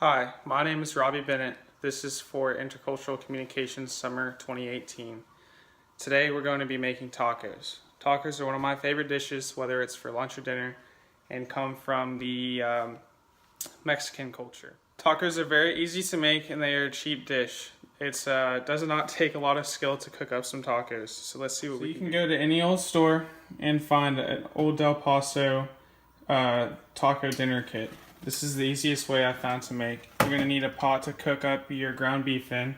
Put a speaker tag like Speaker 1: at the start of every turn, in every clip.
Speaker 1: Hi, my name is Robbie Bennett. This is for Intercultural Communications Summer 2018. Today we're going to be making tacos. Tacos are one of my favorite dishes, whether it's for lunch or dinner, and come from the Mexican culture. Tacos are very easy to make and they are a cheap dish. It does not take a lot of skill to cook up some tacos. So let's see what we can do. You can go to any old store and find an old Del Paso taco dinner kit. This is the easiest way I found to make. You're going to need a pot to cook up your ground beef in.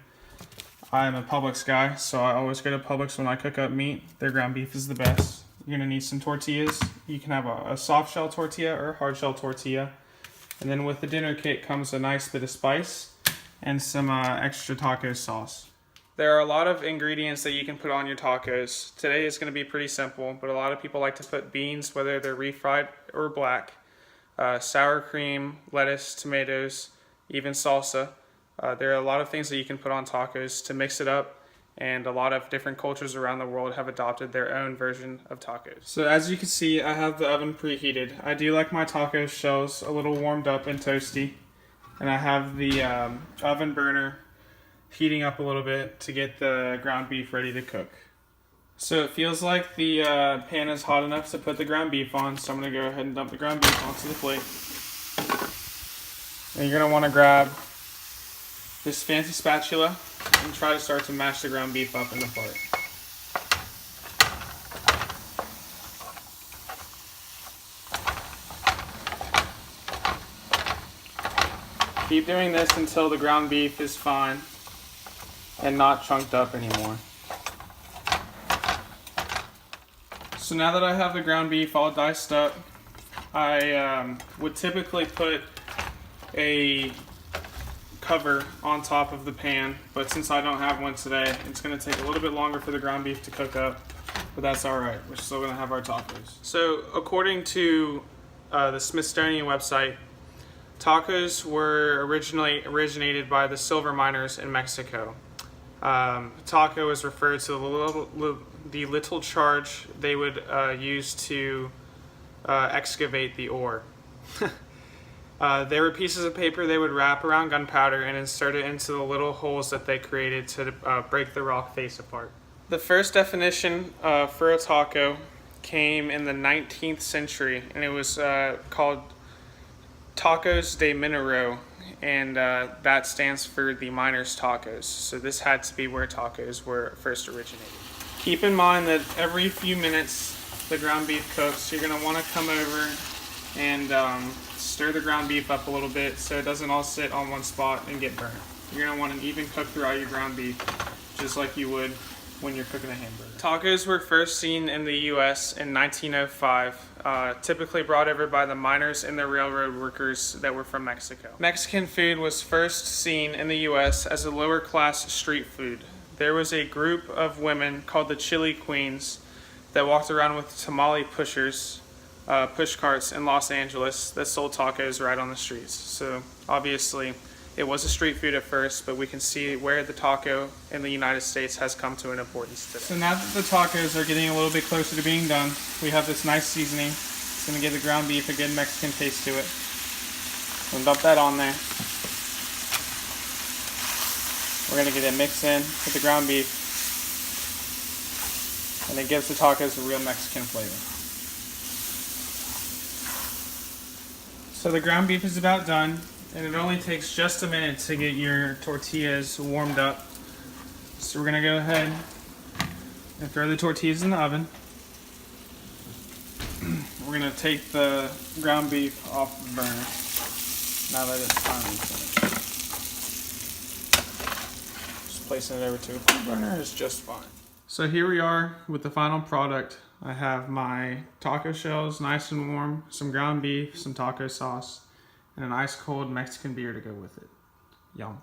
Speaker 1: I'm a Publix guy, so I always go to Publix when I cook up meat. Their ground beef is the best. You're going to need some tortillas. You can have a soft shell tortilla or a hard shell tortilla. And then with the dinner kit comes a nice bit of spice and some extra taco sauce. There are a lot of ingredients that you can put on your tacos. Today is going to be pretty simple, but a lot of people like to put beans, whether they're refried or black. Sour cream, lettuce, tomatoes, even salsa. There are a lot of things that you can put on tacos to mix it up, and a lot of different cultures around the world have adopted their own version of tacos. So as you can see, I have the oven preheated. I do like my taco shells a little warmed up and toasty, and I have the oven burner heating up a little bit to get the ground beef ready to cook. So it feels like the pan is hot enough to put the ground beef on, so I'm going to go ahead and dump the ground beef onto the plate. And you're going to want to grab this fancy spatula and try to start to mash the ground beef up into part. Keep doing this until the ground beef is fine and not chunked up anymore. So now that I have the ground beef all diced up, I would typically put a cover on top of the pan, but since I don't have one today, it's going to take a little bit longer for the ground beef to cook up, but that's alright. We're still going to have our tacos. So according to the Smithsonian website, tacos were originated by the silver miners in Mexico. Taco is referred to the little charge they would use to excavate the ore. There were pieces of paper they would wrap around gunpowder and insert it into the little holes that they created to break the rock face apart. The first definition for a taco came in the 19th century, and it was called tacos de minero, and that stands for the miners' tacos. So this had to be where tacos were first originated. Keep in mind that every few minutes the ground beef cooks. You're going to want to come over and stir the ground beef up a little bit so it doesn't all sit on one spot and get burnt. You're going to want an even cook throughout your ground beef, just like you would when you're cooking a hamburger. Tacos were first seen in the U.S. in 1905, typically brought over by the miners and the railroad workers that were from Mexico. Mexican food was first seen in the U.S. as a lower class street food. There was a group of women called the Chili Queens that walked around with tamale push carts in Los Angeles that sold tacos right on the streets. So obviously it was a street food at first, but we can see where the taco in the United States has come to an importance today. So now that the tacos are getting a little bit closer to being done, we have this nice seasoning. It's going to give the ground beef a good Mexican taste to it. We'll dump that on there. We're going to get it mixed in with the ground beef, and it gives the tacos a real Mexican flavor. So the ground beef is about done, and it only takes just a minute to get your tortillas warmed up. So we're going to go ahead and throw the tortillas in the oven. We're going to take the ground beef off the burner now that it's finally finished. Just placing it over to a food burner is just fine. So here we are with the final product. I have my taco shells nice and warm, some ground beef, some taco sauce, and an ice cold Mexican beer to go with it. Yum.